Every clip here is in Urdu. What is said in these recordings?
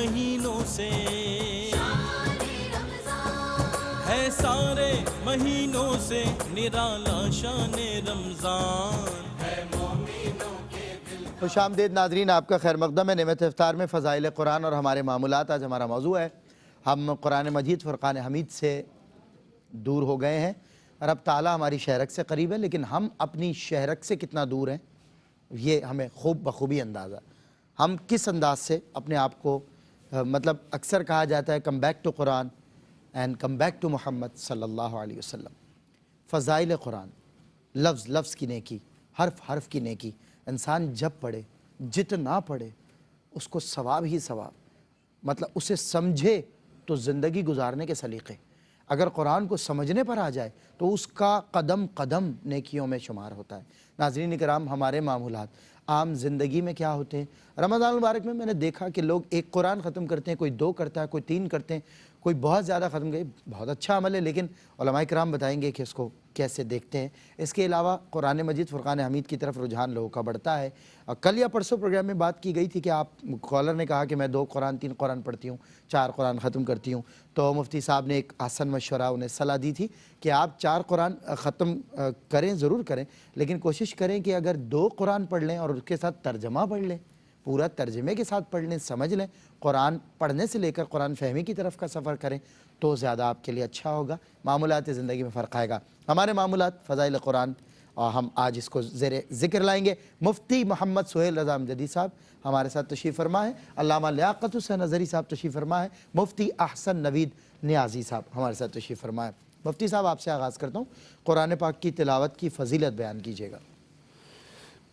مہینوں سے ہے سارے مہینوں سے نرالا شان رمضان ہے مومنوں کے دل. خوش آمدید ناظرین، آپ کا خیر مقدم ہے نعمت افطار میں فضائل قرآن اور ہمارے معمولات. آج ہمارا موضوع ہے ہم قرآن مجید فرقان حمید سے دور ہو گئے ہیں. رب تعالیٰ ہماری شہرک سے قریب ہے، لیکن ہم اپنی شہرک سے کتنا دور ہیں یہ ہمیں بخوبی اندازہ. ہم کس انداز سے اپنے آپ کو مطلب اکثر کہا جاتا ہے come back to Quran and come back to Muhammad صلی اللہ علیہ وسلم. فضائل قرآن، لفظ لفظ کی نیکی، حرف حرف کی نیکی. انسان جب پڑھے، جتنا پڑھے اس کو ثواب ہی ثواب. مطلب اسے سمجھے تو زندگی گزارنے کے سلیقے. اگر قرآن کو سمجھنے پر آ جائے تو اس کا قدم قدم نیکیوں میں شمار ہوتا ہے. ناظرین کرام، ہمارے معمولات عام زندگی میں کیا ہوتے ہیں؟ رمضان المبارک میں نے دیکھا کہ لوگ ایک قرآن ختم کرتے ہیں، کوئی 2 کرتا ہے، کوئی 3 کرتے ہیں، کوئی بہت زیادہ ختم کرے. بہت اچھا عمل ہے، لیکن علماء کرام بتائیں گے کہ اس کو کیسے دیکھتے ہیں. اس کے علاوہ قرآن مجید فرقان حمید کی طرف رجحان لوگوں کا بڑھتا ہے. کل یا پرسوں پروگرام میں بات کی گئی تھی کہ آپ کالر نے کہا کہ میں 2 قرآن 3 قرآن پڑھتی ہوں، 4 قرآن ختم کرتی ہوں. تو مفتی صاحب نے ایک آسن مشورہ انہیں صلاح دی تھی کہ آپ 4 قرآن ختم کریں، ضرور کریں، لیکن کوشش کریں کہ اگر 2 قرآن پڑھ لیں اور اس کے ساتھ ترجمہ پڑھ لیں، پورا ترجمے کے ساتھ پڑھ لیں، سمجھ لیں، قرآن پڑھنے سے لے کر قرآن فہمی کی طرف کا سفر کریں تو زیادہ آپ کے لیے اچھا ہوگا. معمولات زندگی میں فرق آئے گا. ہمارے معمولات فضائل قرآن، اور ہم آج اس کو زیر ذکر لائیں گے. مفتی محمد سہیل رضا امجدی صاحب ہمارے ساتھ تشریف فرما ہے. علامہ لیاقت حسین نظری صاحب تشریف فرما ہے. مفتی احسن نوید نیازی صاحب ہمارے ساتھ تشریف فرما ہے. مفتی صاحب آپ سے آغاز کرتا ہوں، قرآن پاک کی تلاوت کی فضیلت بیان کیجیے گا.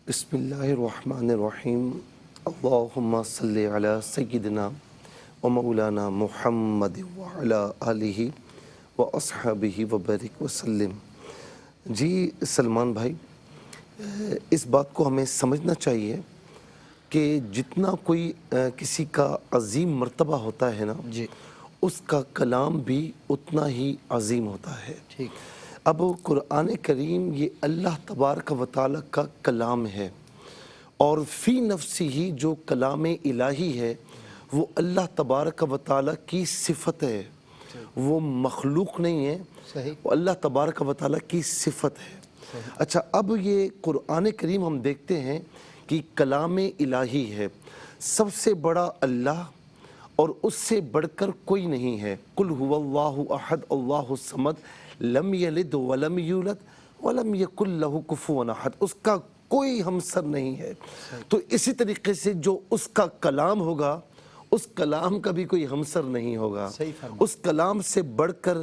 بسم اللہ الرحمن الرحیم. اللہم صلی علی سیدنا و مولانا محمد وعلی آلہ و اصحابہ وبارک وسلم. جی سلمان بھائی، اس بات کو ہمیں سمجھنا چاہیے کہ جتنا کوئی کسی کا عظیم مرتبہ ہوتا ہے نا، جی، اس کا کلام بھی اتنا ہی عظیم ہوتا ہے. ٹھیک. اب قرآن کریم یہ اللہ تبارک و تعالیٰ کا کلام ہے، اور فی نفسی ہی جو کلام الہی ہے وہ اللہ تبارک و تعالیٰ کی صفت ہے، وہ مخلوق نہیں ہے، صحیح. وہ اللہ تبارک و تعالیٰ کی صفت ہے. اچھا، اب یہ قرآن کریم ہم دیکھتے ہیں کہ کلام الہی ہے. سب سے بڑا اللہ اور اس سے بڑھ کر کوئی نہیں ہے. قل هو اللہ احد اللہ الصمد لم یلد ولم یولد ولم یکن لہ کفوا احد. اس کا کوئی ہمسر نہیں ہے. تو اسی طریقے سے جو اس کا کلام ہوگا، اس کلام کا بھی کوئی ہمسر نہیں ہوگا. اس کلام سے بڑھ کر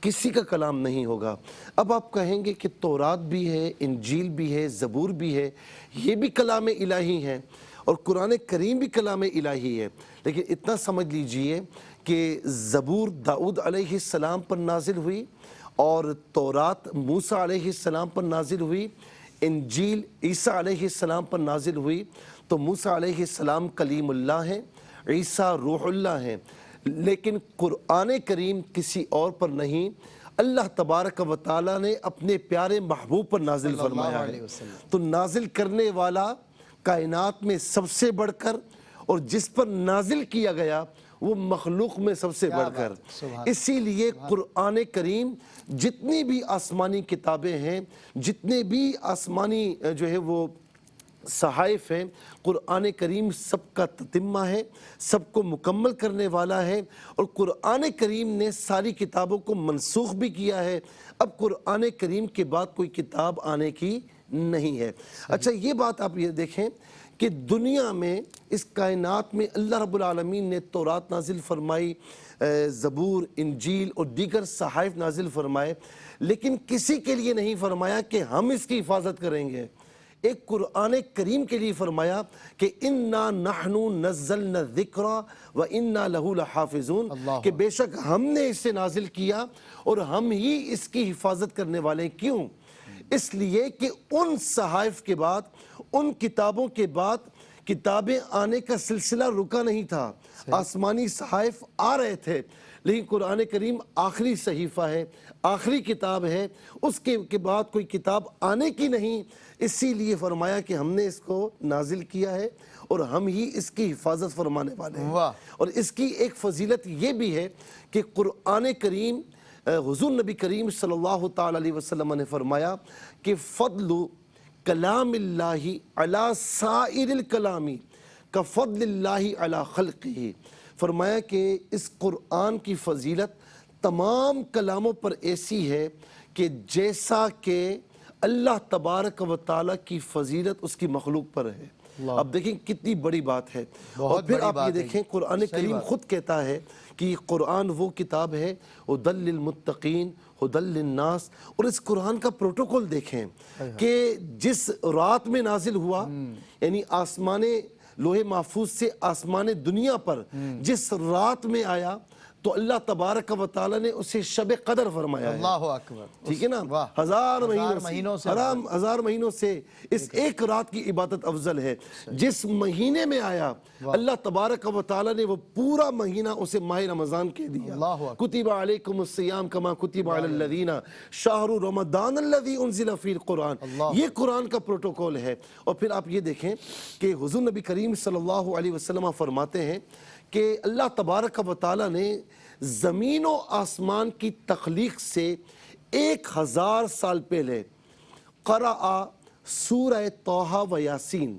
کسی کا کلام نہیں ہوگا. اب آپ کہیں گے کہ تورات بھی ہے، انجیل بھی ہے، زبور بھی ہے، یہ بھی کلام الہی ہے، اور قرآن کریم بھی کلام الہی ہے. لیکن اتنا سمجھ لیجئے کہ زبور داؤد علیہ السلام پر نازل ہوئی، اور تورات موسیٰ علیہ السلام پر نازل ہوئی، انجیل عیسیٰ علیہ السلام پر نازل ہوئی. تو موسیٰ علیہ السلام کلیم اللہ ہیں، عیسیٰ روح اللہ ہیں، لیکن قرآن کریم کسی اور پر نہیں، اللہ تبارک و تعالیٰ نے اپنے پیارے محبوب پر نازل فرمایا ہے. تو نازل کرنے والا کائنات میں سب سے بڑھ کر، اور جس پر نازل کیا گیا وہ مخلوق میں سب سے بڑھ کر. اسی لیے قرآن کریم جتنی بھی آسمانی کتابیں ہیں، جتنے بھی آسمانی جو ہے وہ صحائف ہیں، قرآن کریم سب کا تتمہ ہے، سب کو مکمل کرنے والا ہے. اور قرآن کریم نے ساری کتابوں کو منسوخ بھی کیا ہے. اب قرآن کریم کے بعد کوئی کتاب آنے کی نہیں ہے. اچھا، یہ بات آپ یہ دیکھیں کہ دنیا میں، اس کائنات میں اللہ رب العالمین نے تورات نازل فرمائی، زبور، انجیل اور دیگر صحائف نازل فرمائے، لیکن کسی کے لیے نہیں فرمایا کہ ہم اس کی حفاظت کریں گے. ایک قرآن کریم کے لیے فرمایا کہ اِنَّا نَحْنُ نَزَّلْنَا الذِّكْرَ وَإِنَّا لَهُ لَحَافِظُونَ، کہ بے شک ہم نے اسے نازل کیا اور ہم ہی اس کی حفاظت کرنے والے. کیوں؟ اس لیے کہ ان صحائف کے بعد، ان کتابوں کے بعد کتابیں آنے کا سلسلہ رکا نہیں تھا، آسمانی صحائف آ رہے تھے، لیکن قرآن کریم آخری صحیفہ ہے، آخری کتاب ہے، اس کے بعد کوئی کتاب آنے کی نہیں، اسی لیے فرمایا کہ ہم نے اس کو نازل کیا ہے اور ہم ہی اس کی حفاظت فرمانے والے ہیں۔ واہ۔ اور اس کی ایک فضیلت یہ بھی ہے کہ قرآن کریم، حضور نبی کریم صلی اللہ تعالی علیہ وسلم نے فرمایا کہ فضل کلام اللہ علی سائر الکلامی کفضل اللہ علی خلقہ، فرمایا کہ اس قرآن کی فضیلت تمام کلاموں پر ایسی ہے کہ جیسا کہ اللہ تبارک و تعالیٰ کی فضیلت اس کی مخلوق پر ہے۔ اب دیکھیں کتنی بڑی بات ہے، اور پھر آپ یہ دیکھیں قرآن کریم خود کہتا ہے کہ یہ قرآن وہ کتاب ہے ہدی للمتقین ہدی للناس، اور اس قرآن کا پروٹوکول دیکھیں کہ جس رات میں نازل ہوا، یعنی آسمان لوح محفوظ سے آسمان دنیا پر جس رات میں آیا تو اللہ تبارک و تعالیٰ نے اسے شب قدر فرمایا ہے۔ اللہ اکبر، ٹھیک ہے نا، ہزار مہینوں سے اس ایک رات کی عبادت افضل ہے۔ جس مہینے میں آیا اللہ تبارک و تعالیٰ نے وہ پورا مہینہ اسے ماہ رمضان کہہ دیا۔ کتب علیکم الصیام کما کتب علی الذین شہر رمضان الذی انزل فیہ القرآن، یہ قرآن کا پروٹوکول ہے۔ اور پھر آپ یہ دیکھیں کہ حضور نبی کریم صلی اللہ علیہ وسلم فرماتے ہیں کہ اللہ تبارک و تعالیٰ نے زمین و آسمان کی تخلیق سے 1000 سال پہلے قرأ سورہ طٰہٰ و یاسین،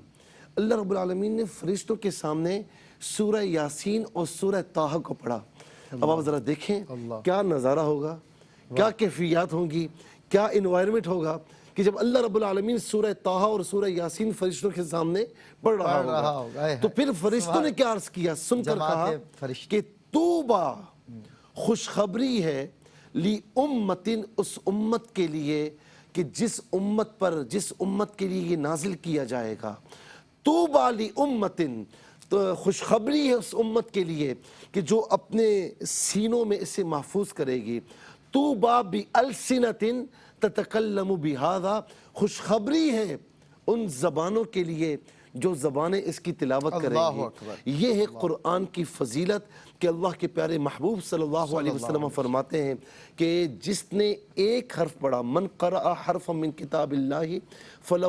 اللہ رب العالمین نے فرشتوں کے سامنے سورہ یاسین اور سورہ طٰہٰ کو پڑھا۔ اب آپ ذرا دیکھیں کیا نظارہ ہوگا، کیا کیفیات ہوں گی، کیا انوائرمنٹ ہوگا کہ جب اللہ رب العالمین سورہ طٰہٰ اور سورہ یاسین فرشتوں کے سامنے پڑھ رہا ہوگا، تو پھر فرشتوں نے کیا عرض کیا، سن کر کہا کہ طوبیٰ، خوشخبری ہے لی امتن، اس امت کے لیے کہ جس امت کے لیے یہ نازل کیا جائے گا، طوبیٰ لی امتن، تو خوشخبری ہے اس امت کے لیے کہ جو اپنے سینوں میں اسے محفوظ کرے گی، طوبیٰ بِأَلْسِنَةٍ تتکلم بہذا، خوشخبری ہے ان زبانوں کے لیے جو زبانیں اس کی تلاوت کریں گی۔ یہ ہے قرآن کی فضیلت کہ اللہ کے پیارے محبوب صلی اللہ علیہ وسلم فرماتے ہیں کہ جس نے ایک حرف پڑھا، من قرأ حرفا من کتاب اللہ فلہ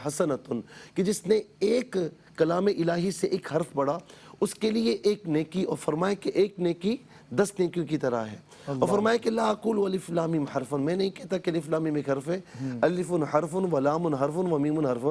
حسنۃ، کہ جس نے ایک کلام الہی سے ایک حرف پڑھا اس کے لیے ایک نیکی، اور فرمایا کہ ایک نیکی 10 نیکیوں کی طرح ہے۔ اور فرمایا کہ لا اقول الف لام میم حرف، میں نہیں کہتا کہ الف لام میم ایک حرف ہے، الف حرف و لام حرف و میم حرف،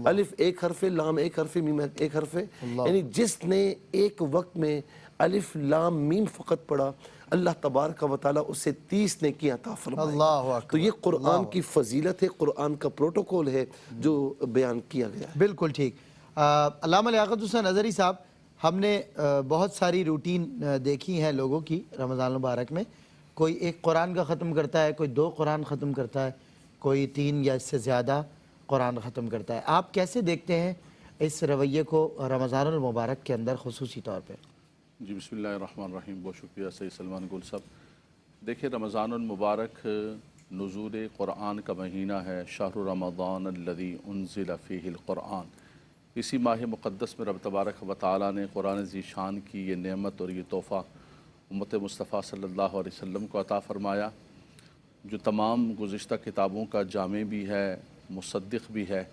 الف ایک حرف ہے، لام ایک حرف ہے، میم ایک حرف ہے، یعنی جس نے ایک وقت میں الف لام میم فقط پڑھا اللہ تبارک و تعالیٰ اسے 30 نیکیاں عطا فرمائے۔ تو یہ قرآن کی فضیلت ہے، قرآن کا پروٹوکول ہے جو بیان کیا گیا ہے۔ بالکل ٹھیک۔ علامہ لیاقت حسین اظہری صاحب، ہم نے بہت ساری روٹین دیکھی ہیں لوگوں کی رمضان المبارک میں، کوئی ایک قرآن کا ختم کرتا ہے، کوئی 2 قرآن ختم کرتا ہے، کوئی 3 یا اس سے زیادہ قرآن ختم کرتا ہے۔ آپ کیسے دیکھتے ہیں اس رویے کو رمضان المبارک کے اندر خصوصی طور پہ؟ جی بسم اللہ الرحمن الرحیم، بہت شکریہ سید سلمان گل صاحب۔ دیکھیں رمضان المبارک نزول قرآن کا مہینہ ہے، شہر رمضان الذی انزل فیہ القرآن۔ اسی ماہ مقدس میں رب تبارک و تعالیٰ نے قرآن ذی شان کی یہ نعمت اور یہ تحفہ امت مصطفیٰ صلی اللہ علیہ وسلم کو عطا فرمایا، جو تمام گزشتہ کتابوں کا جامع بھی ہے، مصدق بھی ہے۔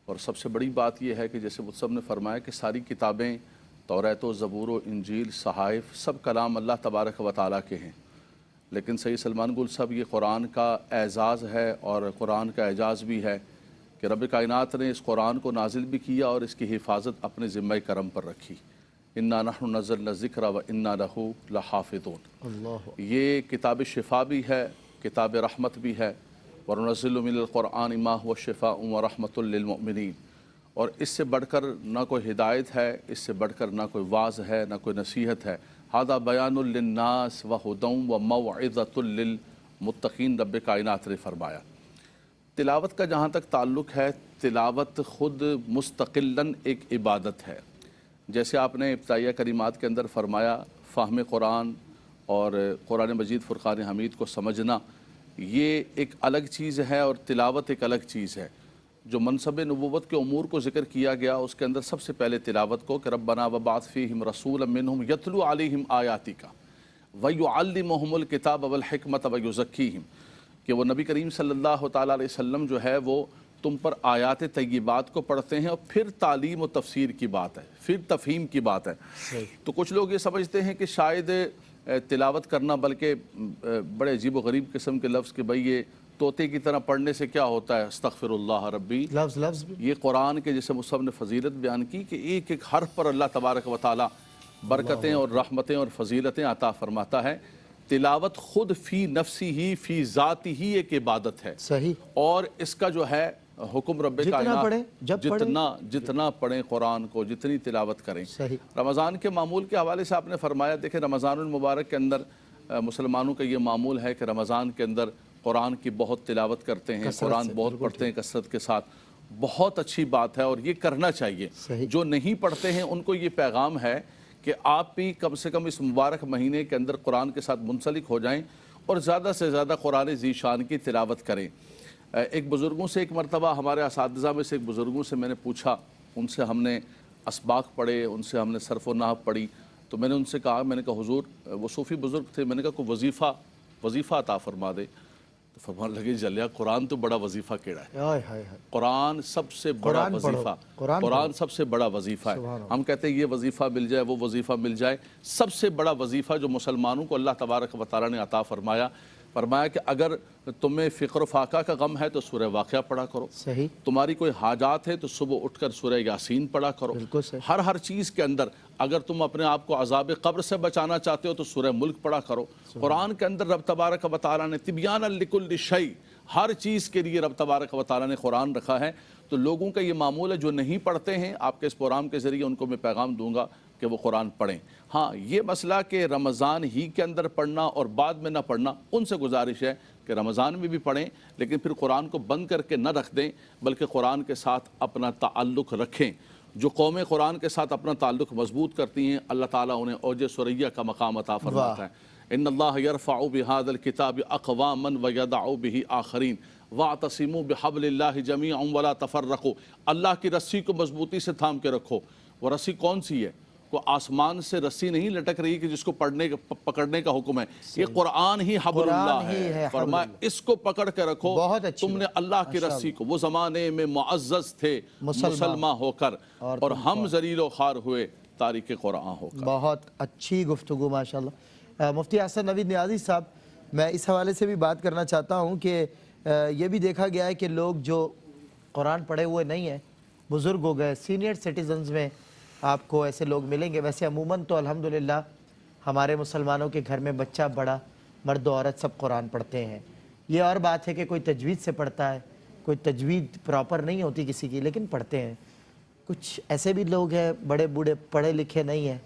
اور سب سے بڑی بات یہ ہے کہ جیسے مصطفیٰ نے فرمایا کہ ساری کتابیں توریت و زبور و انجیل، صحائف، سب کلام اللہ تبارک و تعالیٰ کے ہیں، لیکن سید سلمان گل صاحب یہ قرآن کا اعزاز ہے اور قرآن کا اعجاز بھی ہے کہ رب کائنات نے اس قرآن کو نازل بھی کیا اور اس کی حفاظت اپنے ذمہ کرم پر رکھی۔ انا نحن نزلنا الذکر و انا لہ لحافظون۔ یہ کتاب شفا بھی ہے، کتاب رحمت بھی ہے، وننزل من القرآن ما هو شفاء ورحمۃ للمؤمنین۔ اور اس سے بڑھ کر نہ کوئی ہدایت ہے، اس سے بڑھ کر نہ کوئی واعظ ہے، نہ کوئی نصیحت ہے۔ ھذا بیان للناس وہدی وموعظۃ للمتقین، رب کائنات نے فرمایا۔ تلاوت کا جہاں تک تعلق ہے، تلاوت خود مستقلاً ایک عبادت ہے۔ جیسے آپ نے ابتدائیہ کلمات کے اندر فرمایا، فہم قرآن اور قرآن مجید فرقان حمید کو سمجھنا یہ ایک الگ چیز ہے اور تلاوت ایک الگ چیز ہے۔ جو منصب نبوت کے امور کو ذکر کیا گیا اس کے اندر سب سے پہلے تلاوت کو کہ ربنا وبعث فیہم رسولا منہم یتلو علیہم آیاتک ویعلمہم الکتاب والحکمت ویزکیہم، کہ وہ نبی کریم صلی اللہ تعالیٰ علیہ وسلم جو ہے وہ تم پر آیات طیبات کو پڑھتے ہیں اور پھر تعلیم و تفسیر کی بات ہے، پھر تفہیم کی بات ہے۔ تو کچھ لوگ یہ سمجھتے ہیں کہ شاید تلاوت کرنا بلکہ بڑے عجیب و غریب قسم کے لفظ کہ بھئی یہ طوطے کی طرح پڑھنے سے کیا ہوتا ہے، استغفر اللہ ربی، لفظ بھی یہ قرآن کے جیسے مصحف نے فضیلت بیان کی کہ ایک ایک حرف پر اللہ تبارک و تعالی برکتیں اور رحمتیں اور فضیلتیں عطا فرماتا ہے۔ تلاوت خود فی نفسی ہی فی ذاتی ہی ایک عبادت ہے، صحیح، اور اس کا جو ہے حکم رب کائنات پڑھیں، جب جتنا پڑھیں قرآن کو، جتنی تلاوت کریں۔ صحیح۔ رمضان کے معمول کے حوالے سے آپ نے فرمایا، دیکھیں رمضان المبارک کے اندر مسلمانوں کا یہ معمول ہے کہ رمضان کے اندر قرآن کی بہت تلاوت کرتے ہیں، قرآن بہت پڑھتے ہیں کثرت کے ساتھ، بہت اچھی بات ہے اور یہ کرنا چاہیے۔ جو نہیں پڑھتے ہیں ان کو یہ پیغام ہے کہ آپ بھی کم سے کم اس مبارک مہینے کے اندر قرآن کے ساتھ منسلک ہو جائیں اور زیادہ سے زیادہ قرآن ذی شان کی تلاوت کریں۔ ایک بزرگوں سے ایک مرتبہ ہمارے اساتذہ میں سے ایک بزرگوں سے میں نے پوچھا، ان سے ہم نے اسباق پڑھے، ان سے ہم نے صرف و نحو پڑھی، تو میں نے ان سے کہا، میں نے کہا حضور، وہ صوفی بزرگ تھے، میں نے کہا کوئی وظیفہ عطا فرما دے، تو فرمانے لگے جلیا قرآن تو بڑا وظیفہ کیڑا ہے، قرآن سب سے بڑا وظیفہ، قرآن سب سے بڑا وظیفہ ہے۔ ہم کہتے ہیں یہ وظیفہ مل جائے، وہ وظیفہ مل جائے، سب سے بڑا وظیفہ جو مسلمانوں کو اللہ تبارک و تعالیٰ نے عطا فرمایا کہ اگر تمہیں فقر و فاقہ کا غم ہے تو سورہ واقعہ پڑھا کرو، صحیح، تمہاری کوئی حاجات ہے تو صبح اٹھ کر سورہ یاسین پڑھا کرو، ہر چیز کے اندر اگر تم اپنے آپ کو عذاب قبر سے بچانا چاہتے ہو تو سورہ ملک پڑھا کرو۔ قرآن کے اندر رب تبارک و تعالیٰ نے تبیانا لکل شیء، ہر چیز کے لیے رب تبارک و تعالیٰ نے قرآن رکھا ہے۔ تو لوگوں کا یہ معمول ہے جو نہیں پڑھتے ہیں، آپ کے اس پروگرام کے ذریعے ان کو میں پیغام دوں گا کہ وہ قرآن پڑھیں۔ ہاں، یہ مسئلہ کہ رمضان ہی کے اندر پڑھنا اور بعد میں نہ پڑھنا، ان سے گزارش ہے کہ رمضان میں بھی پڑھیں لیکن پھر قرآن کو بند کر کے نہ رکھ دیں، بلکہ قرآن کے ساتھ اپنا تعلق رکھیں۔ جو قومیں قرآن کے ساتھ اپنا تعلق مضبوط کرتی ہیں، اللہ تعالیٰ انہیں اوج ثریا کا مقام عطا فرماتا ہے۔ ان اللہ یرفع بہذا الکتاب اقواما ویضع بہ آخرین واعتصموا بحبل اللہ جمیعا ولا تفرقوا، اللہ کی رسی کو مضبوطی سے تھام کے رکھو۔ وہ رسی کون سی ہے؟ کو آسمان سے رسی نہیں لٹک رہی کہ جس کو پکڑنے کا حکم ہے، یہ قرآن ہی حبل اللہ ہے، فرمایا اس کو پکڑ کے رکھو۔ تم نے اللہ کی رسی کو، وہ زمانے میں معزز تھے مسلمان ہو کر اور ہم ذلیل و خوار ہوئے تارک قرآن ہو کر۔ بہت اچھی گفتگو ماشاءاللہ۔ مفتی حسن نوید نیازی صاحب، میں اس حوالے سے بھی بات کرنا چاہتا ہوں کہ یہ بھی دیکھا گیا ہے کہ لوگ جو قرآن پڑھے ہوئے نہیں ہیں، بزرگ ہو گئے، سینئر سٹیزنز میں آپ کو ایسے لوگ ملیں گے۔ ویسے عموماً تو الحمدللہ ہمارے مسلمانوں کے گھر میں بچہ بڑا، مرد و عورت سب قرآن پڑھتے ہیں۔ یہ اور بات ہے کہ کوئی تجوید سے پڑھتا ہے، کوئی تجوید پراپر نہیں ہوتی کسی کی، لیکن پڑھتے ہیں۔ کچھ ایسے بھی لوگ ہیں بڑے بوڑھے پڑھے لکھے نہیں ہیں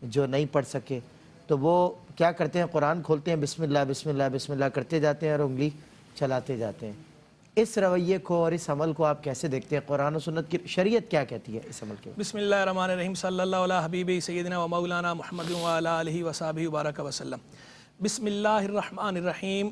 جو نہیں پڑھ سکے، تو وہ کیا کرتے ہیں، قرآن کھولتے ہیں، بسم اللہ بسم اللہ بسم اللہ کرتے جاتے ہیں اور انگلی چلاتے جاتے ہیں۔ اس رویے کو اور اس عمل کو آپ کیسے دیکھتے ہیں؟ قرآن و سنت کی شریعت کیا کہتی ہے اس عمل کے؟ بسم اللہ الرحمن الرحیم، صلی اللہ علیہ حبیب سیدنا و مولانا محمد وعلی آلہ وصحبہ وبارک وسلم۔ بسم اللہ الرحمن الرحیم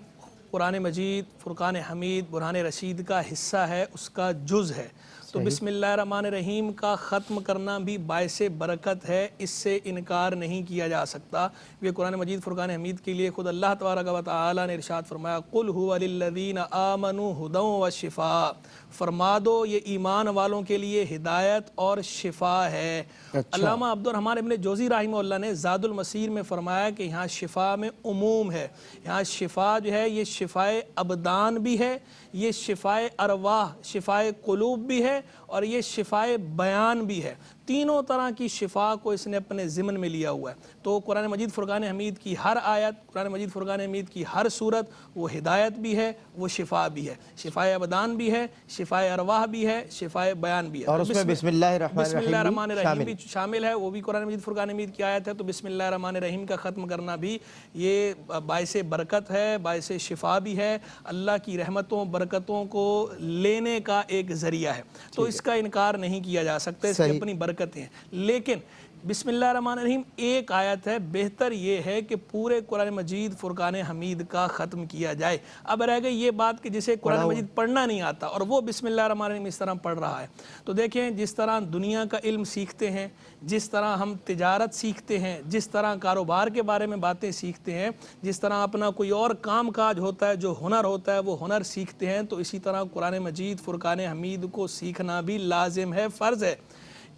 قرآن مجید فرقان حمید برہان رشید کا حصہ ہے، اس کا جز ہے، تو بسم اللہ الرحمن الرحیم کا ختم کرنا بھی باعث برکت ہے، اس سے انکار نہیں کیا جا سکتا۔ یہ قرآن مجید فرقان حمید کے لیے خود اللہ تبارک و تعالی نے ارشاد فرمایا، قل هو للذین آمنوا ھدی وشفاء، فرما دو یہ ایمان والوں کے لیے ہدایت اور شفا ہے۔ علامہ عبد الرحمن ابن جوزی رحمہ اللہ نے زاد المسیر میں فرمایا کہ یہاں شفا میں عموم ہے، یہاں شفا جو ہے یہ شفائے ابدان بھی ہے، یہ شفائے ارواح شفائے قلوب بھی ہے اور یہ شفائے بیان بھی ہے۔ تینوں طرح کی شفا کو اس نے اپنے ضمن میں لیا ہوا ہے۔ تو قرآن مجید فرقان حمید کی ہر آیت، قرآن مجید فرقان حمید کی ہر صورت وہ ہدایت بھی ہے، وہ شفا بھی ہے، شفائے ابدان بھی ہے، شفائے ارواح بھی ہے، شفائے بیان بھی ہے۔ اور اس میں بسم اللہ الرحمن الرحیم بھی شامل ہے، وہ بھی قرآن مجید فرقان حمید کی آیت ہے۔ تو بسم اللہ الرحمن الرحیم کا ختم کرنا بھی یہ باعث برکت ہے، باعث شفا بھی ہے، اللہ کی رحمتوں برکتوں کو لینے کا ایک ذریعہ ہے، تو اس کا انکار نہیں کیا جا سکتا، اس کی اپنی برکت برکتیں ہیں. لیکن بسم اللہ الرحمن الرحیم ایک آیت ہے, بہتر یہ ہے کہ پورے قرآن مجید فرقان حمید کا ختم کیا جائے. اب رہ گئی یہ بات کہ جسے قرآن مجید پڑھنا نہیں آتا اور وہ بسم اللہ الرحمن الرحیم اس طرح پڑھ رہا ہے, تو دیکھیں جس طرح دنیا کا علم سیکھتے ہیں, جس طرح ہم تجارت سیکھتے ہیں, جس طرح کاروبار کے بارے میں باتیں سیکھتے ہیں, جس طرح اپنا کوئی اور کام کاج ہوتا ہے, جو ہنر ہوتا ہے وہ ہنر سیکھتے ہیں, تو اسی طرح قرآن مجید فرقان حمید کو سیکھنا بھی لازم ہے, فرض ہے.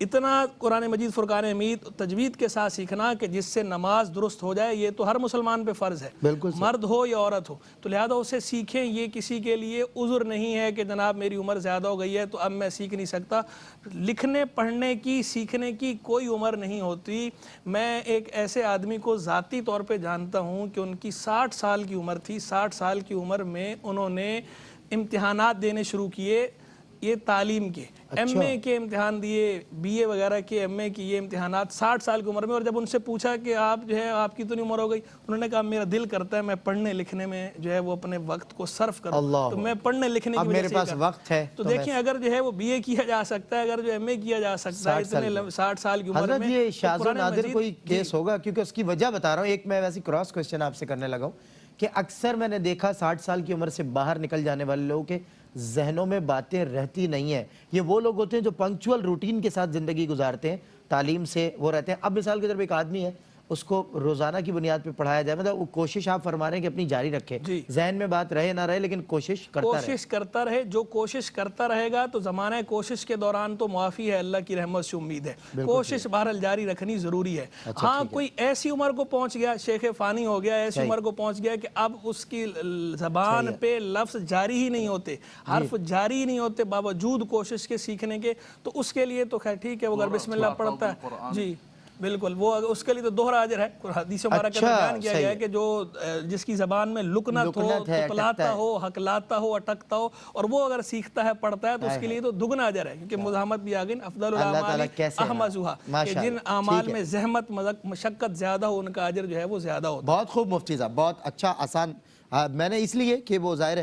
اتنا قرآن مجید فرقان حمید تجوید کے ساتھ سیکھنا کہ جس سے نماز درست ہو جائے, یہ تو ہر مسلمان پہ فرض ہے, مرد ہو یا عورت ہو, تو لہذا اسے سیکھیں. یہ کسی کے لیے عذر نہیں ہے کہ جناب میری عمر زیادہ ہو گئی ہے تو اب میں سیکھ نہیں سکتا. لکھنے پڑھنے کی سیکھنے کی کوئی عمر نہیں ہوتی. میں ایک ایسے آدمی کو ذاتی طور پہ جانتا ہوں کہ ان کی 60 سال کی عمر تھی. 60 سال کی عمر میں انہوں نے امتحانات دینے شروع کیے, یہ تعلیم کے ایم اے کے امتحان دیے, بی اے وغیرہ کے ایم اے کی یہ امتحانات 60 سال کی عمر میں. اور جب ان سے پوچھا کہ آپ جو ہے آپ کی تو نہیں عمر ہو گئی, انہوں نے کہا میرا دل کرتا ہے میں پڑھنے لکھنے میں جو ہے وہ اپنے وقت کو صرف کروں, تو میں پڑھنے لکھنے کی وجہ سے میرے پاس وقت ہے. تو دیکھیں اگر جو ہے وہ بی اے کیا جا سکتا ہے, اگر جو ایم اے کیا جا سکتا ہے اتنے 60 سال کی عمر میں, یہ شاذ و نادر کوئی کیس ہوگا؟ کیونکہ اس کی وجہ بتا رہا ہوں. ایک میں ویسی کراس کوسچن آپ سے کرنے لگا ہوں کہ اکثر میں نے دیکھا 60 سال کی عمر سے باہر نکل جانے والے لوگوں کے ذہنوں میں باتیں رہتی نہیں ہیں. یہ وہ لوگ ہوتے ہیں جو پنکچول روٹین کے ساتھ زندگی گزارتے ہیں, تعلیم سے وہ رہتے ہیں. اب مثال کے طور پہ ایک آدمی ہے, اس کو روزانہ کی بنیاد پہ پڑھایا جائے, مطلب وہ کوشش آپ فرما رہے ہیں کہ اپنی جاری رکھے, ذہن میں بات رہے نہ رہے لیکن کوشش کرتا رہے. جو کوشش کرتا رہے گا تو زمانہ کوشش کے دوران تو معافی ہے, اللہ کی رحمت سے امید ہے. کوشش بہرحال جاری رکھنی ضروری ہے. ہاں کوئی ایسی عمر کو پہنچ گیا, شیخ فانی ہو گیا, ایسی عمر کو پہنچ گیا کہ اب اس کی زبان پہ لفظ جاری ہی نہیں ہوتے, حرف جاری ہی نہیں ہوتے باوجود کوشش کے سیکھنے کے, تو اس کے لیے تو خیر ٹھیک ہے, وہ اگر بسم اللہ پڑھتا ہے. جی بالکل, وہ اس کے لیے تو دوہرا اجر ہے. حدیث مبارکہ میں بیان کیا گیا ہے کہ جو جس کی زبان میں لکنت ہو, تتلاتا ہو, حقلاتا ہو, اٹکتا ہو, اور وہ اگر سیکھتا ہے پڑھتا ہے تو اس کے لیے تو دگنا اجر ہے, کیونکہ مزاحمت بھی آگئی افضل الاعمال احمدها, کہ جن اعمال میں زحمت مشقت زیادہ ہو ان کا اجر جو ہے وہ زیادہ ہوتا ہے. بہت خوب مفتی صاحب, بہت اچھا آسان. میں نے اس لیے کہ وہ ظاہر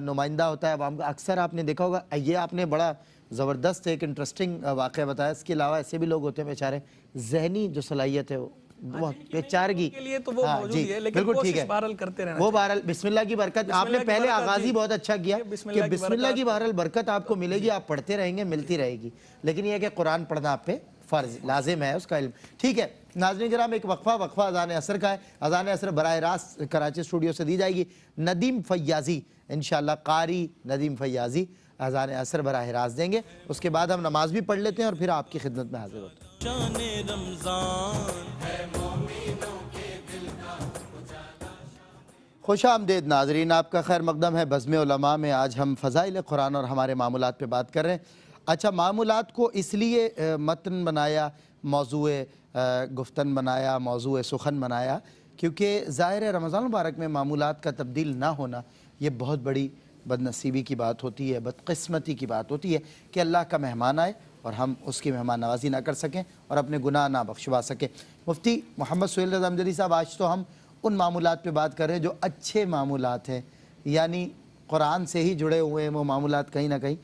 نمائندہ ہوتا ہے عوام کا. اکثر آپ نے دیکھا ہوگا, یہ آپ نے بڑا زبردست ایک انٹرسٹنگ واقعہ بتایا. اس کے علاوہ ایسے بھی لوگ ہوتے ہیں بیچارے, ذہنی جو صلاحیت ہے وہ بیچارگی کے لیے تو وہ موجود ہے, لیکن کوشش بہرحال کرتے رہنا. وہ بہرحال بسم اللہ کی برکت, آپ نے پہلے آغاز ہی بہت اچھا کیا کہ بسم اللہ کی بہرحال برکت آپ کو ملے گی, آپ پڑھتے رہیں گے, ملتی رہے گی. لیکن یہ کہ قرآن پڑھنا آپ پہ فرض لازم ہے, اس کا علم. ٹھیک ہے ناظرین کرام, ایک وقفہ اذان عصر کا ہے. اذان عصر براہ راست کراچی اسٹوڈیو سے دی جائے گی. ندیم فیاضی انشاءاللہ, قاری ندیم فیاضی اذان عصر براہ راست دیں گے. اس کے بعد ہم نماز بھی پڑھ لیتے ہیں اور پھر آپ کی خدمت میں حاضر ہوتے ہیں. شان رمضان ہے مومنوں کے دل کا. خوش آمدید ناظرین, آپ کا خیر مقدم ہے بزم علماء میں. آج ہم فضائل قرآن اور ہمارے معمولات پہ بات کر رہے ہیں. اچھا, معمولات کو اس لیے متن بنایا, موضوع گفتن بنایا, موضوع سخن بنایا, کیونکہ ظاہر ہے رمضان مبارک میں معمولات کا تبدیل نہ ہونا یہ بہت بڑی بدنصیبی کی بات ہوتی ہے, بدقسمتی کی بات ہوتی ہے کہ اللہ کا مہمان آئے اور ہم اس کی مہمان نوازی نہ کر سکیں اور اپنے گناہ نہ بخشوا سکیں. مفتی محمد سہیل رضا امجدی صاحب, آج تو ہم ان معمولات پہ بات کر رہے ہیں جو اچھے معمولات ہیں, یعنی قرآن سے ہی جڑے ہوئے ہیں وہ معمولات. کہیں نہ کہیں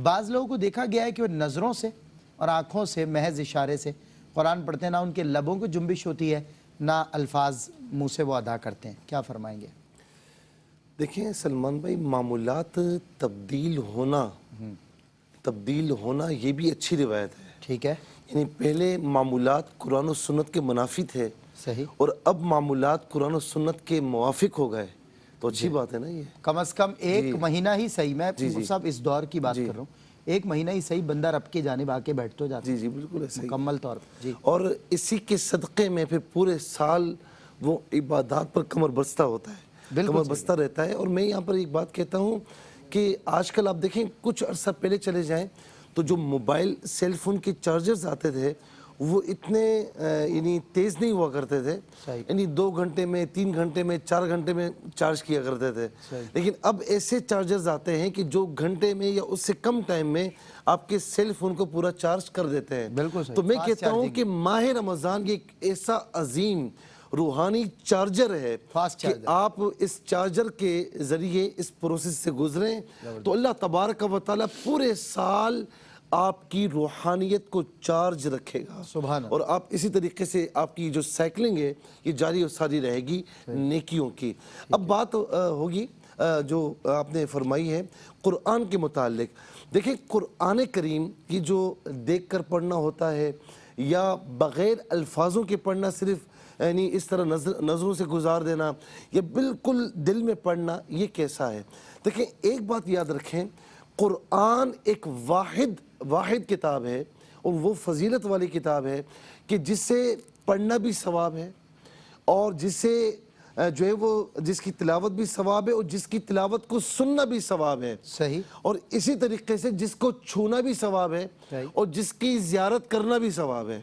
بعض لوگوں کو دیکھا گیا ہے کہ وہ نظروں سے اور آنکھوں سے محض اشارے سے قرآن پڑھتے ہیں, نہ ان کے لبوں کو جنبش ہوتی ہے, نہ الفاظ منہ سے وہ ادا کرتے ہیں. کیا فرمائیں گے؟ دیکھیں سلمان بھائی, معمولات تبدیل ہونا یہ بھی اچھی روایت ہے. ٹھیک ہے, یعنی پہلے معمولات قرآن و سنت کے منافی تھے, صحیح, اور اب معمولات قرآن و سنت کے موافق ہو گئے, تو اچھی بات ہے نا. یہ کم از کم ایک مہینہ ہی صحیح, میں صاحب اس دور کی بات کر رہا ہوں, ایک مہینہ ہی صحیح بندہ رب کے جانب آ کے بیٹھ تو جاتا ہے. جی بالکل ایسا مکمل طور پر. جی, اور اسی کے صدقے میں پھر پورے سال وہ عبادات پر کمر بستہ ہوتا ہے, کمر بستہ رہتا ہے. اور میں یہاں پر ایک بات کہتا ہوں کہ آج کل آپ دیکھیں, کچھ عرصہ پہلے چلے جائیں تو جو موبائل سیل فون کے چارجرز آتے تھے وہ اتنے یعنی تیز نہیں ہوا کرتے تھے, یعنی 2 گھنٹے میں, 3 گھنٹے میں, 4 گھنٹے میں چارج کیا کرتے تھے. لیکن اب ایسے چارجرز آتے ہیں کہ جو گھنٹے میں یا اس سے کم ٹائم میں آپ کے سیل فون کو پورا چارج کر دیتے ہیں. تو میں کہتا ہوں کہ ماہ رمضان یہ ایک ایسا عظیم روحانی چارجر ہے کہ آپ اس چارجر کے ذریعے اس پروسیس سے گزریں تو اللہ تبارک و تعالیٰ پورے سال آپ کی روحانیت کو چارج رکھے گا، سبحان اللہ۔ اور آپ اسی طریقے سے آپ کی جو سائیکلنگ ہے یہ جاری و ساری رہے گی نیکیوں کی۔ اب بات ہوگی جو آپ نے فرمائی ہے قرآن کے متعلق۔ دیکھیں قرآن کریم کی جو دیکھ کر پڑھنا ہوتا ہے یا بغیر الفاظوں کے پڑھنا، صرف یعنی اس طرح نظروں سے گزار دینا یا بالکل دل میں پڑھنا، یہ کیسا ہے؟ دیکھیں ایک بات یاد رکھیں، قرآن ایک واحد کتاب ہے، اور وہ فضیلت والی کتاب ہے کہ جسے پڑھنا بھی ثواب ہے، اور جسے جو ہے وہ جس کی تلاوت بھی ثواب ہے، اور جس کی تلاوت کو سننا بھی ثواب ہے، صحیح۔ اور اسی طریقے سے جس کو چھونا بھی ثواب ہے، صحیح۔ اور جس کی زیارت کرنا بھی ثواب ہے۔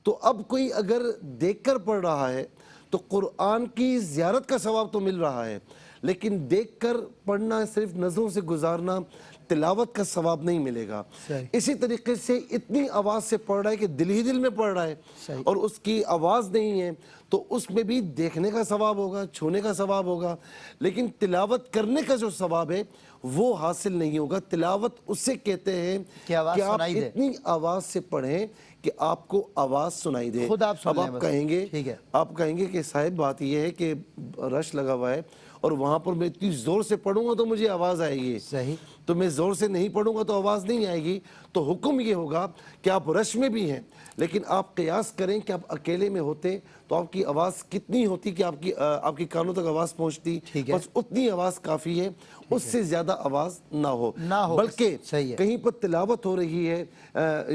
تو اب کوئی اگر دیکھ کر پڑھ رہا ہے تو قرآن کی زیارت کا ثواب تو مل رہا ہے، لیکن دیکھ کر پڑھنا، صرف نظروں سے گزارنا، تلاوت کا ثواب نہیں ملے گا۔ اسی طریقے سے اتنی آواز سے پڑھ رہا ہے کہ دل ہی دل میں پڑھ رہا ہے، اور اس کی آواز نہیں ہے، تو اس میں بھی دیکھنے کا ثواب ہوگا، چھونے کا ثواب ہوگا، لیکن تلاوت کرنے کا جو ثواب ہے وہ حاصل نہیں ہوگا۔ تلاوت اسے کہتے ہیں کہ آواز کہ آپ سنائی دے، اتنی آواز سے پڑھیں کہ آپ کو آواز سنائی دے۔ خود آپ سن اب لیں آپ بس۔ کہیں گے، ٹھیک ہے۔ آپ کہیں گے کہ صاحب بات یہ ہے کہ رش لگا ہوا ہے، اور وہاں پر میں اتنی زور سے پڑھوں گا تو مجھے آواز آئے گی، صحیح۔ تو میں زور سے نہیں پڑھوں گا تو آواز نہیں آئے گی۔ تو حکم یہ ہوگا کہ آپ رش میں بھی ہیں، لیکن آپ قیاس کریں کہ آپ اکیلے میں ہوتے تو آپ کی آواز کتنی ہوتی کہ آپ کی کانوں تک آواز پہنچتی؟ بس اتنی آواز کافی ہے، اس سے زیادہ آواز نہ ہو۔ بلکہ کہیں پر تلاوت ہو رہی ہے،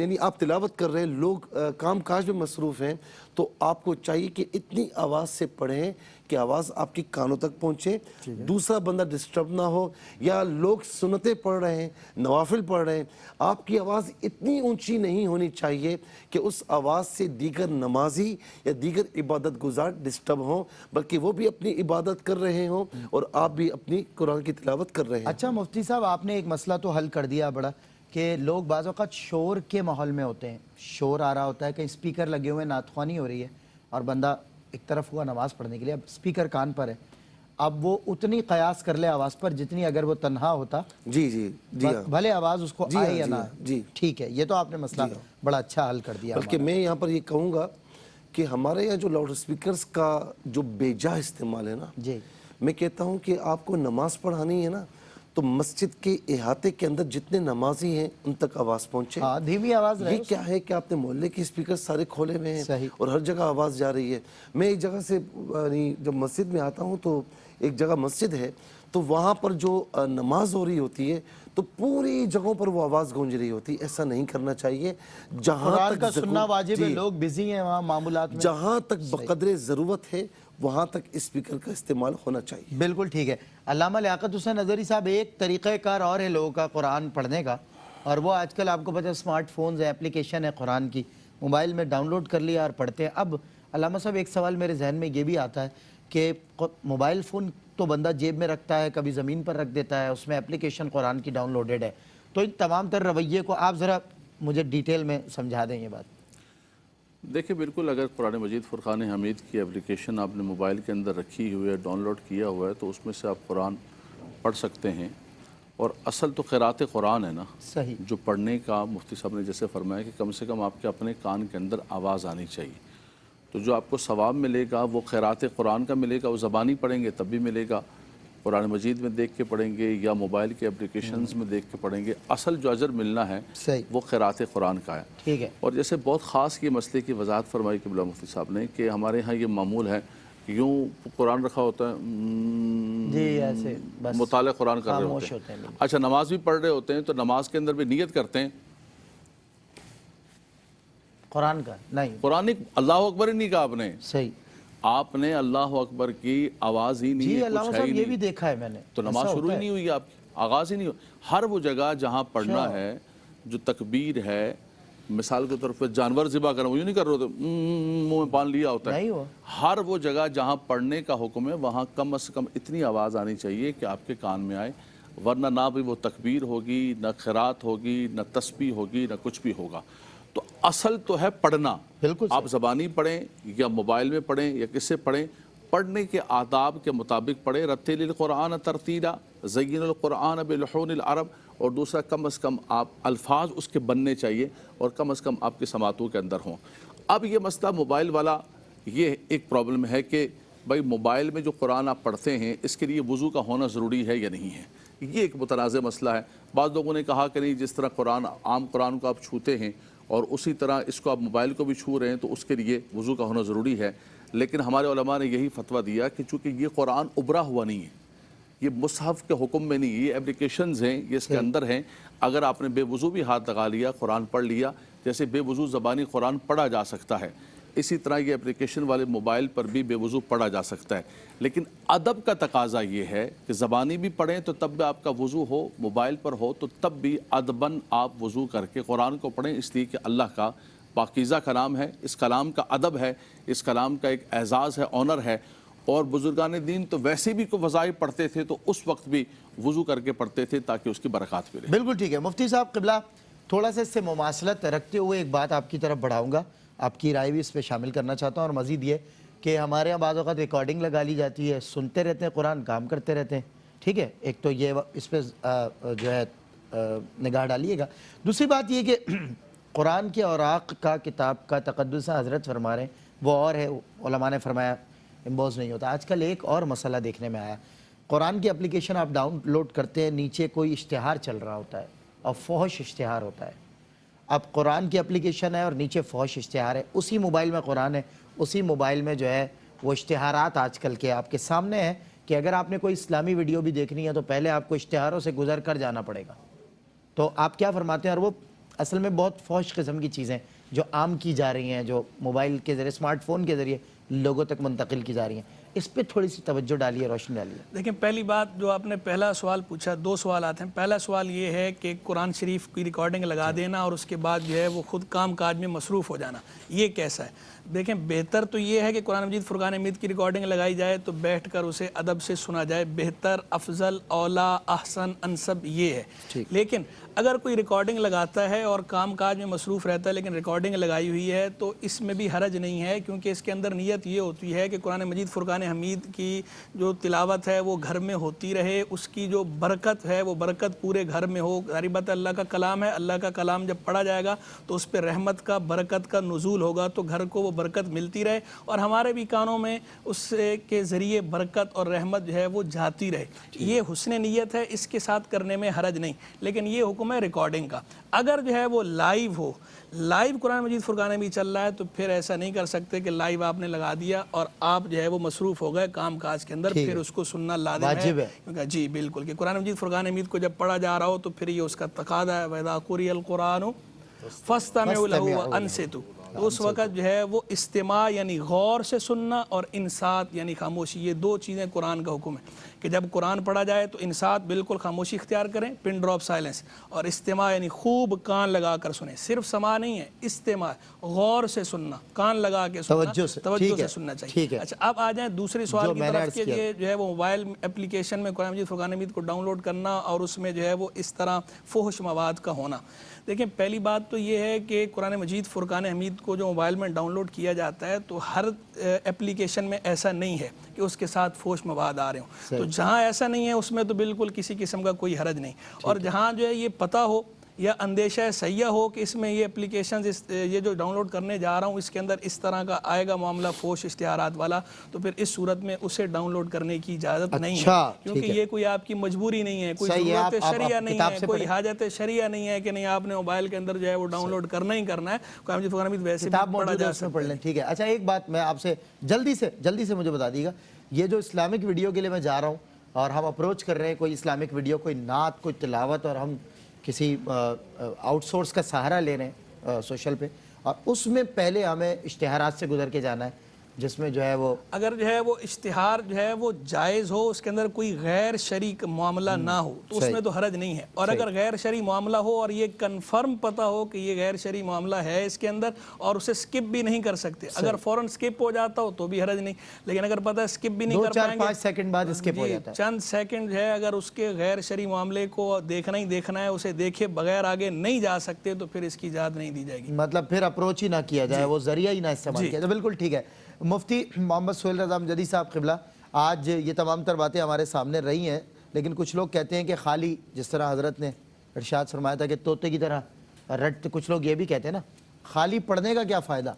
یعنی آپ تلاوت کر رہے ہیں، لوگ کام کاج میں مصروف ہیں، تو آپ کو چاہیے کہ اتنی آواز سے پڑھیں کہ آواز آپ کی کانوں تک پہنچے، دوسرا بندہ ڈسٹرب نہ ہو، یا لوگ سنتیں پڑھ رہے ہیں، نوافل پڑھ رہے ہیں، آپ کی آواز اتنی اونچی نہیں ہونی چاہیے کہ اس آواز سے دیگر نمازی یا دیگر عبادت گزار ڈسٹرب ہوں، بلکہ وہ بھی اپنی عبادت کر رہے ہوں اور آپ بھی اپنی قرآن کی تلاوت کر رہے ہیں۔ اچھا مفتی صاحب، آپ نے ایک مسئلہ تو حل کر دیا بڑا، کہ لوگ بعض اوقات شور کے ماحول میں ہوتے ہیں، شور آ رہا ہوتا ہے، کہیں اسپیکر لگے ہوئے، نعت خوانی ہو رہی ہے، اور بندہ ایک طرف ہوا نماز پڑھنے کے لیے، اب اسپیکر کان پر ہے، اب وہ اتنی قیاس کر لے آواز پر جتنی اگر وہ تنہا ہوتا، بھلے آواز اس کو آئے یا نہ آئے۔ ٹھیک ہے، یہ تو آپ نے مسئلہ بڑا اچھا حل کر دیا۔ بلکہ میں یہاں پر یہ کہوں گا کہ ہمارے یہاں جو لاؤڈ اسپیکرز کا جو بے جا استعمال ہے نا، میں کہتا ہوں کہ آپ کو نماز پڑھانی ہے نا، تو مسجد کے احاطے کے اندر جتنے نمازی ہیں ان تک آواز پہنچے۔ دھیمی آواز رہے۔ یہ کیا ہے کہ آپ نے محلے کے اسپیکر سارے کھولے ہوئے ہیں اور ہر جگہ آواز جا رہی ہے۔ میں ایک جگہ سے جب مسجد میں آتا ہوں تو ایک جگہ مسجد ہے، تو وہاں پر جو نماز ہو رہی ہوتی ہے تو پوری جگہوں پر وہ آواز گونج رہی ہوتی ہے۔ ایسا نہیں کرنا چاہیے۔ جہاں تک سننا واجب ہے، لوگ بزی ہیں وہاں معاملات میں، جہاں تک بقدر ضرورت ہے وہاں تک اسپیکر کا استعمال ہونا چاہیے۔ بالکل ٹھیک ہے۔ علامہ لیاقت حسین ازہری صاحب، ایک طریقہ کار اور ہے لوگوں کا قرآن پڑھنے کا، اور وہ آج کل آپ کو پتہ ہے اسمارٹ فونز ہے، اپلیکیشن ہے قرآن کی، موبائل میں ڈاؤن لوڈ کر لیا اور پڑھتے ہیں۔ اب علامہ صاحب ایک سوال میرے ذہن میں یہ بھی آتا ہے کہ موبائل فون تو بندہ جیب میں رکھتا ہے، کبھی زمین پر رکھ دیتا ہے، اس میں اپلیکیشن قرآن کی ڈاؤن لوڈڈ ہے، تو ان تمام تر رویے کو آپ ذرا مجھے ڈیٹیل میں سمجھا دیں یہ بات۔ دیکھیں بالکل، اگر قرآن مجید فرقان حمید کی اپلیکیشن آپ نے موبائل کے اندر رکھی ہوئی ہے، ڈاؤن لوڈ کیا ہوا ہے، تو اس میں سے آپ قرآن پڑھ سکتے ہیں۔ اور اصل تو قرأت قرآن ہے نا، صحیح، جو پڑھنے کا مفتی صاحب نے جیسے فرمایا کہ کم سے کم آپ کے اپنے کان کے اندر آواز آنی چاہیے، تو جو آپ کو ثواب ملے گا وہ قرأت قرآن کا ملے گا، وہ زبانی پڑھیں گے تب بھی ملے گا، قرآن مجید میں دیکھ کے پڑھیں گے یا موبائل کے اپلیکیشنز میں دیکھ کے پڑھیں گے، اصل جو اجر ملنا ہے وہ قرأت قرآن کا ہے۔ ٹھیک ہے۔ اور جیسے بہت خاص یہ مسئلے کی وضاحت فرمائی قبلہ مفتی صاحب نے کہ ہمارے ہاں یہ معمول ہے کہ یوں قرآن رکھا ہوتا ہے، جی ایسے بس مطالعہ قرآن کر رہے ہوتے ہیں۔ اچھا نماز بھی پڑھ رہے ہوتے ہیں تو نماز کے اندر بھی نیت کرتے ہیں قرآن کا؟ نہیں، قرآن اللہ اکبر ہی نہیں کہا آپ نے، صحیح، آپ نے اللہ اکبر کی آواز ہی نہیں ہے، جی کچھ علامہ ہے صاحب ہی یہ بھی نہیں، دیکھا ہے میں نے، تو نماز شروع ہی نہیں ہوئی، آپ کی آغاز ہی نہیں ہوئی۔ ہر وہ جگہ جہاں پڑھنا ہے، جو تکبیر ہے، مثال کے طور پر جانور ذبح کرنا، وہ یوں نہیں کر رہے ہوتے، منہ میں پان لیا ہوتا ہے، ہر وہ جگہ جہاں پڑھنے کا حکم ہے وہاں کم از کم اتنی آواز آنی چاہیے کہ آپ کے کان میں آئے، ورنہ نہ بھی وہ تکبیر ہوگی، نہ قرات ہوگی، نہ تسبیح ہوگی، نہ کچھ بھی ہوگا۔ تو اصل تو ہے پڑھنا، آپ زبانی پڑھیں یا موبائل میں پڑھیں یا کس سے پڑھیں، پڑھنے کے آداب کے مطابق پڑھیں۔ رتل القرآن ترتیلا، زین القرآن بلحون العرب، اور دوسرا کم از کم آپ الفاظ اس کے بننے چاہیے اور کم از کم آپ کے سماعتوں کے اندر ہوں۔ اب یہ مسئلہ موبائل والا، یہ ایک پرابلم ہے کہ بھائی موبائل میں جو قرآن آپ پڑھتے ہیں اس کے لیے وضو کا ہونا ضروری ہے یا نہیں ہے، یہ ایک متنازع مسئلہ ہے۔ بعض لوگوں نے کہا کہ نہیں، جس طرح قرآن عام قرآن کو آپ چھوتے ہیں اور اسی طرح اس کو آپ موبائل کو بھی چھو رہے ہیں تو اس کے لیے وضو کا ہونا ضروری ہے، لیکن ہمارے علماء نے یہی فتویٰ دیا کہ چونکہ یہ قرآن ابھرا ہوا نہیں ہے، یہ مصحف کے حکم میں نہیں، یہ اپلیکیشنز ہیں، یہ اس کے اندر ہیں۔ اگر آپ نے بے وضو بھی ہاتھ لگا لیا، قرآن پڑھ لیا، جیسے بے وضو زبانی قرآن پڑھا جا سکتا ہے، اسی طرح یہ اپلیکیشن والے موبائل پر بھی بے وضو پڑھا جا سکتا ہے۔ لیکن ادب کا تقاضا یہ ہے کہ زبانی بھی پڑھیں تو تب بھی آپ کا وضو ہو، موبائل پر ہو تو تب بھی ادباً آپ وضو کر کے قرآن کو پڑھیں، اس لیے کہ اللہ کا پاکیزہ کلام ہے، اس کلام کا ادب ہے، اس کلام کا ایک اعزاز ہے، آنر ہے۔ اور بزرگان دین تو ویسے بھی کوئی وظائف پڑھتے تھے تو اس وقت بھی وضو کر کے پڑھتے تھے تاکہ اس کی برکات ملے۔ بالکل ٹھیک ہے مفتی صاحب قبلہ، تھوڑا سا اس سے مماثلت رکھتے ہوئے ایک بات آپ کی طرف بڑھاؤں گا، آپ کی رائے بھی اس پہ شامل کرنا چاہتا ہوں، اور مزید یہ کہ ہمارے یہاں بعض اوقات ریکارڈنگ لگا لی جاتی ہے، سنتے رہتے ہیں قرآن، کام کرتے رہتے ہیں، ٹھیک ہے، ایک تو یہ اس پہ جو ہے نگاہ ڈالیے گا۔ دوسری بات یہ کہ قرآن کے اوراق کا کتاب کا تقدس حضرت فرما رہے ہیں وہ اور ہے، علماء نے فرمایا امبوز نہیں ہوتا۔ آج کل ایک اور مسئلہ دیکھنے میں آیا، قرآن کی اپلیکیشن آپ ڈاؤن لوڈ کرتے ہیں، نیچے کوئی اشتہار چل رہا ہوتا ہے اور فحش اشتہار ہوتا ہے۔ اب قرآن کی اپلیکیشن ہے اور نیچے فحش اشتہار ہے، اسی موبائل میں قرآن ہے، اسی موبائل میں جو ہے وہ اشتہارات آج کل کے آپ کے سامنے ہیں کہ اگر آپ نے کوئی اسلامی ویڈیو بھی دیکھنی ہے تو پہلے آپ کو اشتہاروں سے گزر کر جانا پڑے گا۔ تو آپ کیا فرماتے ہیں؟ اور وہ اصل میں بہت فحش قسم کی چیزیں جو عام کی جا رہی ہیں، جو موبائل کے ذریعے، اسمارٹ فون کے ذریعے لوگوں تک منتقل کی جا رہی ہیں، اس پہ تھوڑی سی توجہ ڈالیے، روشنی ڈالیے۔ دیکھیں، پہلی بات جو آپ نے پہلا سوال پوچھا، دو سوالات ہیں۔ پہلا سوال یہ ہے کہ قرآن شریف کی ریکارڈنگ لگا دینا اور اس کے بعد جو ہے وہ خود کام کاج میں مصروف ہو جانا، یہ کیسا ہے؟ دیکھیں، بہتر تو یہ ہے کہ قرآن مجید فرقان حمید کی ریکارڈنگ لگائی جائے تو بیٹھ کر اسے ادب سے سنا جائے، بہتر، افضل، اولا، احسن، انسب یہ ہے۔ لیکن اگر کوئی ریکارڈنگ لگاتا ہے اور کام کاج میں مصروف رہتا ہے لیکن ریکارڈنگ لگائی ہوئی ہے تو اس میں بھی حرج نہیں ہے، کیونکہ اس کے اندر نیت یہ ہوتی ہے کہ قرآن مجید فرقان حمید کی جو تلاوت ہے وہ گھر میں ہوتی رہے، اس کی جو برکت ہے وہ برکت پورے گھر میں ہو۔ ظاہر بات ہے، اللہ کا کلام ہے، اللہ کا کلام جب پڑھا جائے گا تو اس پہ رحمت کا، برکت کا نزول ہوگا، تو گھر کو وہ برکت ملتی رہے اور ہمارے بھی کانوں میں اس کے ذریعے برکت اور رحمت جو ہے وہ جاتی رہے۔ یہ حسن نیت ہے، اس کے ساتھ کرنے میں حرج نہیں، لیکن یہ حکم ہے ریکارڈنگ کا۔ اگر جو ہے وہ لائیو ہو، لائیو قرآن مجید فرقان میں چل رہا ہے تو پھر ایسا نہیں کر سکتے کہ لائیو آپ نے لگا دیا اور آپ جو ہے وہ مصروف ہو گئے کام کاج کے اندر، پھر اس کو سننا لازم ہے۔ جی بالکل، کہ قرآن مجید فرقان حمید کو جب پڑھا جا رہا ہو تو پھر یہ اس کا تقاضا ہے، وَإِذَا قُرِئَ الْقُرْآنُ فَاسْتَمِعُوا لَهُ وَأَنصِتُوا۔ تو اس وقت جو ہے وہ استماع یعنی غور سے سننا اور انصات یعنی خاموشی، یہ دو چیزیں قرآن کا حکم ہے کہ جب قرآن پڑھا جائے تو انصات بالکل خاموشی اختیار کریں، پن ڈراپ سائلنس، اور استماع یعنی خوب کان لگا کر سنیں، صرف سماع نہیں ہے، استماع، غور سے سننا، کان لگا کے سننا، توجہ سے سننا چاہیے۔ اچھا، اب آ جائیں دوسرے سوال کی طرف کہ یہ جو ہے وہ موبائل اپلیکیشن میں قرآن مجید فرقان حمید کو ڈاؤن لوڈ کرنا اور اس میں جو ہے وہ اس طرح فحش مواد کا ہونا۔ دیکھیں، پہلی بات تو یہ ہے کہ قرآن مجید فرقان حمید کو جو موبائل میں ڈاؤن لوڈ کیا جاتا ہے تو ہر اپلیکیشن میں ایسا نہیں ہے کہ اس کے ساتھ فحش مواد آ رہے ہوں، تو جہاں ایسا نہیں ہے اس میں تو بالکل کسی قسم کا کوئی حرج نہیں، اور جہاں جو ہے یہ پتہ ہو یا اندیشہ سیاح ہو کہ اس میں یہ اپلیکیشنز یہ جو ڈاؤن لوڈ کرنے جا رہا ہوں اس کے اندر اس طرح کا آئے گا معاملہ فحش اشتہارات والا، تو پھر اس صورت میں اسے ڈاؤن لوڈ کرنے کی اجازت نہیں ہے، کیونکہ یہ کوئی آپ کی مجبوری نہیں ہے، کوئی ضرورت شرعیہ نہیں ہے، کوئی حاجت شرعیہ نہیں ہے کہ نہیں آپ نے موبائل کے اندر جو ہے وہ ڈاؤن لوڈ کرنا ہی کرنا ہے۔ قرآن مجید فرقان حمید ویسے بھی پڑھا جا سکتا ہے، ٹھیک ہے۔ اچھا، ایک بات میں آپ سے جلدی سے مجھے بتا دیجیے گا، یہ جو اسلامک ویڈیو کے لیے میں جا رہا ہوں اور ہم اپروچ کر رہے ہیں کوئی اسلامک ویڈیو، کوئی نعت، کوئی تلاوت، اور ہم کسی آؤٹ سورس کا سہارا لے رہے ہیں سوشل پہ، اور اس میں پہلے ہمیں اشتہارات سے گزر کے جانا ہے جس میں جو ہے وہ اگر جو ہے وہ اشتہار جو ہے وہ جائز ہو، اس کے اندر کوئی غیر شرعی معاملہ نہ ہو تو اس میں تو حرج نہیں ہے، اور اگر غیر شرعی معاملہ ہو اور یہ کنفرم پتہ ہو کہ یہ غیر شرعی معاملہ ہے اس کے اندر اور اسے سکپ بھی نہیں کر سکتے، اگر فوراً سکپ ہو جاتا ہو تو بھی حرج نہیں، لیکن اگر پتہ ہے سکپ بھی نہیں کر پائیں گے، 2-4-5 سیکنڈ بعد سکپ ہو جاتا ہے، چند سیکنڈ ہے، اگر اس کے غیر شرعی معاملے کو دیکھنا ہی دیکھنا ہے، اسے دیکھے بغیر آگے نہیں جا سکتے تو پھر اس کی اجازت نہیں دی جائے گی، مطلب پھر اپروچ ہی نہ کیا جائے، وہ ذریعہ ہی نہ استعمال کیا جائے۔ بالکل ٹھیک ہے۔ مفتی محمد سہیل رضا امجدی صاحب قبلہ، آج یہ تمام تر باتیں ہمارے سامنے رہی ہیں، لیکن کچھ لوگ کہتے ہیں کہ خالی جس طرح حضرت نے ارشاد فرمایا تھا کہ طوطے کی طرح رٹتے. کچھ لوگ یہ بھی کہتے ہیں نا خالی پڑھنے کا کیا فائدہ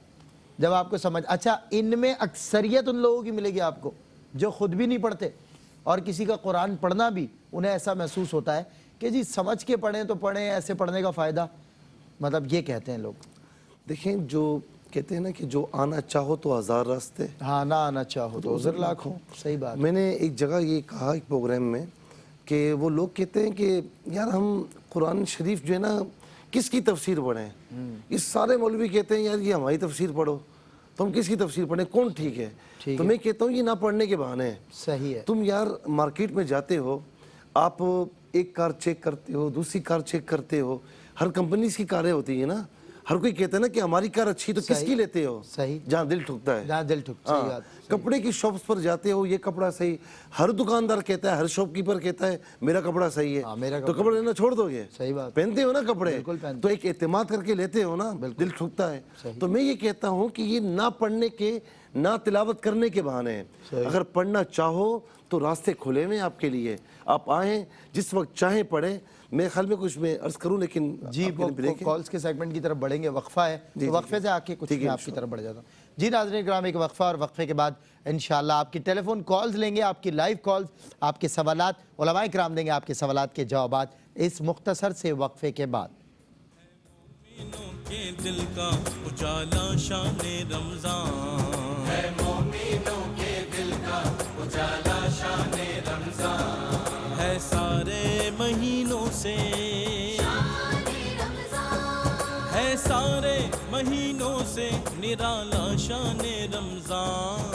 جب آپ کو سمجھ. اچھا ان میں اکثریت ان لوگوں کی ملے گی آپ کو جو خود بھی نہیں پڑھتے اور کسی کا قرآن پڑھنا بھی انہیں ایسا محسوس ہوتا ہے کہ جی سمجھ کے پڑھیں تو پڑھیں, ایسے پڑھنے کا فائدہ, مطلب یہ کہتے ہیں لوگ. دیکھیں جو کہتے ہیں نا کہ جو آنا چاہو تو ہزار راستے, ہاں نہ آنا چاہو تو عذر لاکھ ہو. صحیح بات. میں نے ایک جگہ یہ کہا ایک پروگرام میں کہ وہ لوگ کہتے ہیں کہ یار ہم قرآن شریف جو ہے نا کس کی تفسیر پڑھیں. یہ سارے مولوی کہتے ہیں یار یہ ہماری تفسیر پڑھو, تو ہم کس کی تفسیر پڑھیں, کون ٹھیک ہے. تو میں کہتا ہوں یہ نہ پڑھنے کے بہانے ہیں. صحیح ہے. تم یار مارکیٹ میں جاتے ہو, آپ ایک کار چیک کرتے ہو, دوسری کار چیک کرتے ہو, ہر کمپنی کی کاریں ہوتی ہیں نا, ہر کوئی کہتا ہے نا کہ ہماری کار اچھی, تو کس کی لیتے ہو؟ صحیح, جہاں دل ٹھکتا ہے, جہاں دل ٹھکتا ہے. کپڑے کی شاپس پر جاتے ہو, یہ کپڑا صحیح, ہر دکاندار کہتا ہے, ہر شاپ کیپر کہتا ہے میرا کپڑا صحیح ہے, تو کپڑا لینا چھوڑ دو گے. صحیح بات. پہنتے ہو نا کپڑے, تو ایک اعتماد کر کے لیتے ہو نا, دل ٹھکتا ہے. تو میں یہ کہتا ہوں کہ یہ نہ پڑھنے کے, نہ تلاوت کرنے کے بہانے ہیں. اگر پڑھنا چاہو تو راستے کھلے ہوئے آپ کے لیے, آپ آئیں جس وقت چاہیں پڑھیں. میرے خیال میں کچھ میں عرض کروں, لیکن جی کالز کے سیگمنٹ کی طرف بڑھیں گے, وقفہ ہے تو وقفے سے آ کے کچھ میں آپ کی طرف بڑھ جاتا ہوں. جی ناظرین کرام ایک وقفہ, اور وقفے کے بعد انشاءاللہ آپ کی ٹیلی فون کالز لیں گے, آپ کی لائیو کالز, آپ کے سوالات, علماء کرام دیں گے آپ کے سوالات کے جوابات اس مختصر سے وقفے کے بعد. مومنوں کے دل کا اجالا شان رمضان ہے, مومنوں کے دل کا اجالا شان رمضان ہے, سارے مہینوں سے ہے, سارے مہینوں سے نرالا شان رمضان.